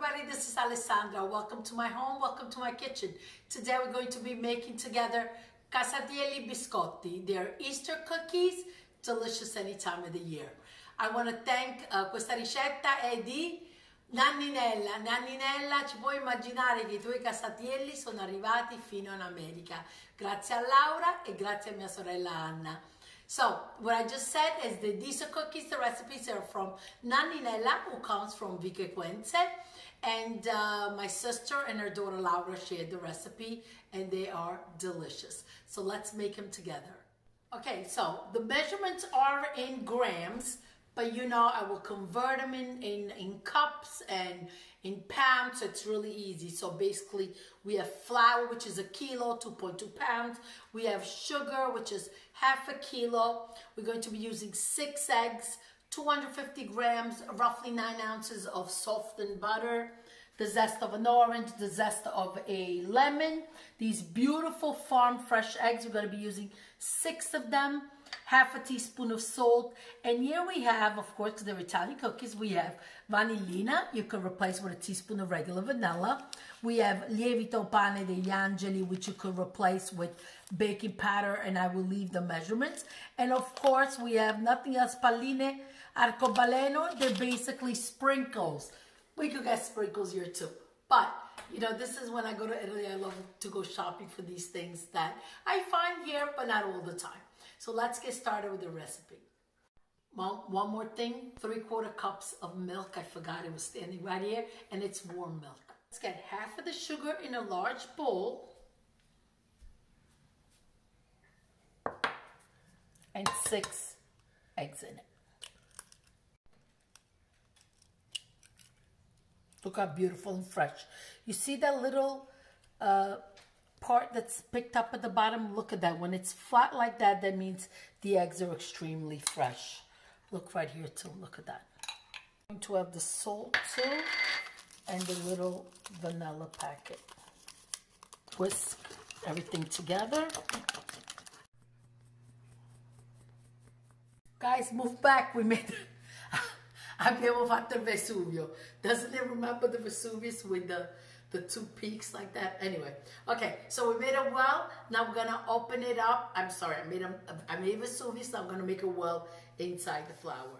everybody, this is Alessandra. Welcome to my home, welcome to my kitchen. Today we're going to be making together Casatielli biscotti. They're Easter cookies, delicious any time of the year. I want to thank questa ricetta è di Nanninella. Nanninella, ci puoi immaginare che i tuoi casatielli sono arrivati fino in America. Grazie a Laura e grazie a mia sorella Anna. So, what I just said is the Easter cookies, the recipes are from Nanninella, who comes from Vico Equense, and my sister and her daughter Laura shared the recipe, and they are delicious. So let's make them together. Okay, so the measurements are in grams, but you know I will convert them in cups and in pounds, so it's really easy. So basically we have flour, which is a kilo, 2.2 pounds. We have sugar, which is half a kilo. We're going to be using 6 eggs, 250 grams, roughly 9 ounces of softened butter, the zest of an orange, the zest of a lemon. These beautiful farm fresh eggs, we're going to be using 6 of them. Half a teaspoon of salt, and here we have, of course, because they're Italian cookies, we have vanillina. You can replace with a teaspoon of regular vanilla. We have lievito pane degli Angeli, which you could replace with baking powder, and I will leave the measurements. And of course, we have nothing else, palline arcobaleno. They're basically sprinkles. We could get sprinkles here too, but you know, this is when I go to Italy, I love to go shopping for these things that I find here, but not all the time. So let's get started with the recipe. Well, one more thing, 3/4 cups of milk. I forgot it was standing right here, and it's warm milk. Let's get half of the sugar in a large bowl and 6 eggs in it. Look how beautiful and fresh. You see that little part that's picked up at the bottom? Look at that. When it's flat like that, that means the eggs are extremely fresh. Look right here too. Look at that. I'm going to have the salt too and the little vanilla packet. Whisk everything together. Guys, move back. We made abbiamo fatto il Vesuvio. Doesn't it remember the Vesuvius with the 2 peaks like that? Anyway, okay, so we made a well. Now we're gonna open it up. I'm sorry, I made Vesuvius. Now I'm gonna make a well inside the flour.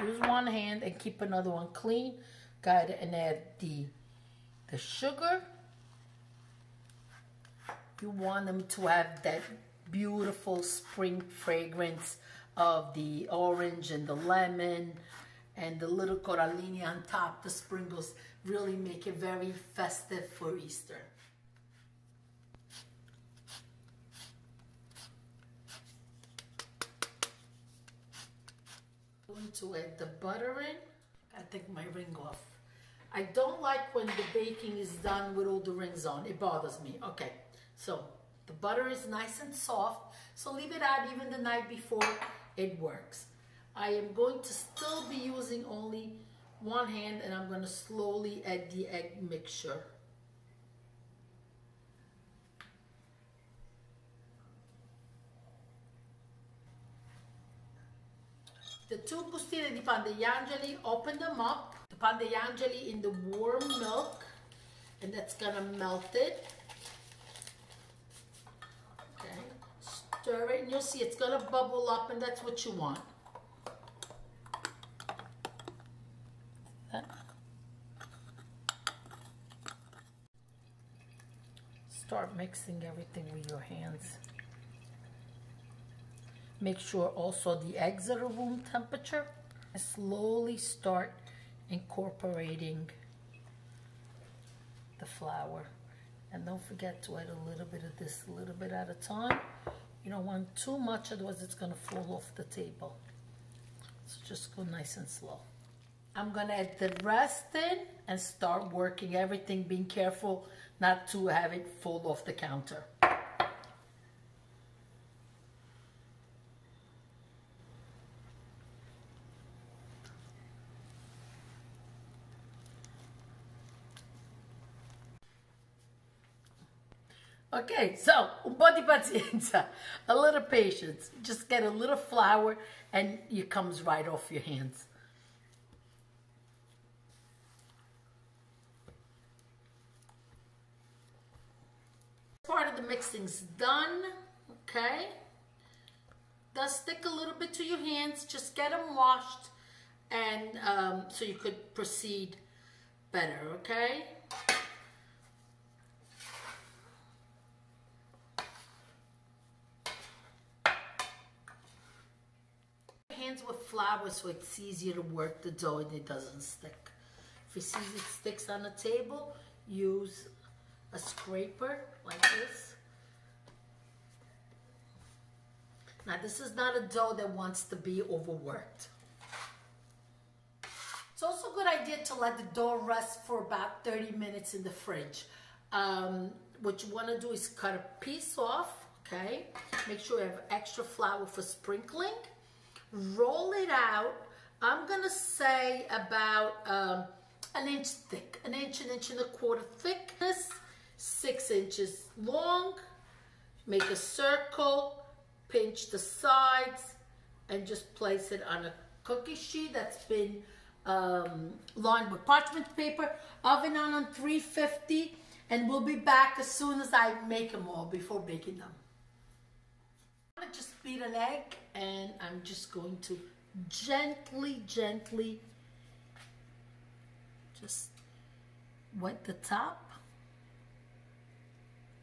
Use one hand and keep another one clean. Go ahead and add the sugar. You want them to have that beautiful spring fragrance of the orange and the lemon and the little corallini on top. The sprinkles really make it very festive for Easter. I'm going to add the butter in. I take my ring off. I don't like when the baking is done with all the rings on. It bothers me. Okay, so the butter is nice and soft, so leave it out even the night before. It works. I am going to still be using only one hand, and I'm going to slowly add the egg mixture. The 2 bustine di pane degli Angeli, open them up. The pane degli Angeli in the warm milk, and that's going to melt it. Okay, stir it, and you'll see it's going to bubble up, and that's what you want. Start mixing everything with your hands. Make sure also the eggs are at room temperature. And slowly start incorporating the flour. And don't forget to add a little bit of this, a little bit at a time. You don't want too much, otherwise it's going to fall off the table. So just go nice and slow. I'm going to add the rest in and start working everything, being careful not to have it fall off the counter. Okay, so un po' di pazienza, a little patience. Just get a little flour and it comes right off your hands. Part of the mixing's done, okay? Does stick a little bit to your hands. Just get them washed, and so you could proceed better, okay? Hands with flour so it's easier to work the dough and it doesn't stick. If you see it sticks on the table, use a scraper like this. Now this is not a dough that wants to be overworked. It's also a good idea to let the dough rest for about 30 minutes in the fridge. What you want to do is cut a piece off, okay? Make sure you have extra flour for sprinkling. Roll it out. I'm gonna say about an inch thick, an inch and a quarter thickness, 6 inches long. Make a circle, pinch the sides, and just place it on a cookie sheet that's been lined with parchment paper. Oven on 350, and we'll be back as soon as I make them all before baking them. I'm gonna just beat an egg, and I'm just going to gently just wet the top.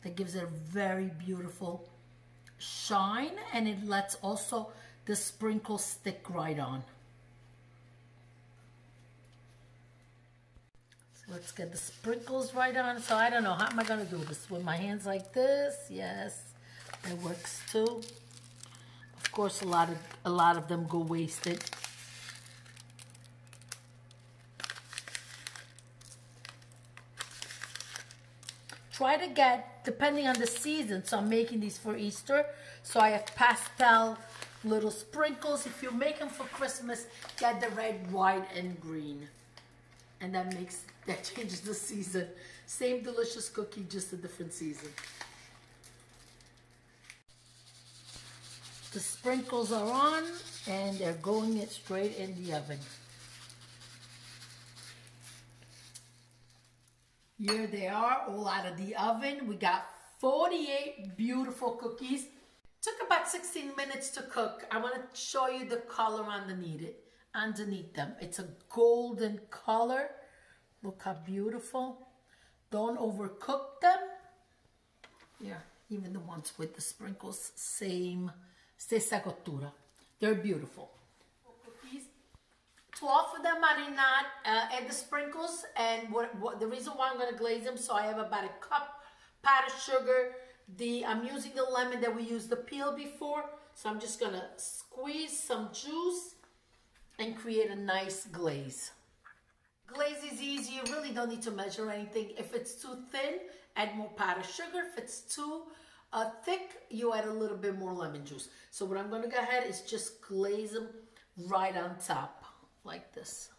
That gives it a very beautiful shine, and it lets also the sprinkles stick right on. So let's get the sprinkles right on. So I don't know, how am I gonna do this? With my hands like this? Yes, that works too. Of course, a lot of them go wasted. Try to get, depending on the season, so I'm making these for Easter, so I have pastel little sprinkles. If you make them for Christmas, get the red, white, and green. And that changes the season. Same delicious cookie, just a different season. The sprinkles are on, and they're going straight in the oven. Here they are, all out of the oven. We got 48 beautiful cookies. Took about 16 minutes to cook. I want to show you the color underneath them. It's a golden color. Look how beautiful. Don't overcook them. Yeah, even the ones with the sprinkles, stessa cottura. They're beautiful. Cookies. 12 of them marinade, add the sprinkles, and the reason why I'm going to glaze them, so I have about a cup pat of sugar. I'm using the lemon that we used the peel before, so I'm just going to squeeze some juice and create a nice glaze. Glaze is easy. You really don't need to measure anything. If it's too thin, add more powdered sugar. If it's too thick, you add a little bit more lemon juice. So what I'm going to go ahead is just glaze them right on top, like this.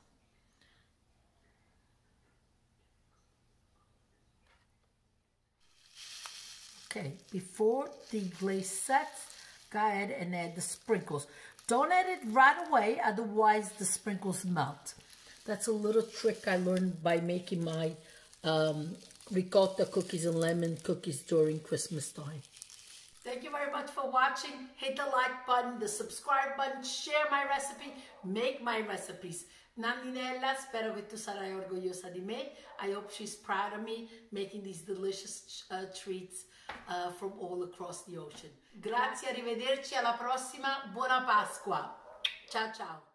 Okay, before the glaze sets, go ahead and add the sprinkles. Don't add it right away, otherwise the sprinkles melt. That's a little trick I learned by making my ricotta cookies and lemon cookies during Christmas time. Thank you very much for watching. Hit the like button, the subscribe button, share my recipe, make my recipes. Nanninella, spero che tu sarai orgogliosa di me. I hope she's proud of me making these delicious treats from all across the ocean. Grazie, arrivederci, alla prossima. Buona Pasqua. Ciao ciao.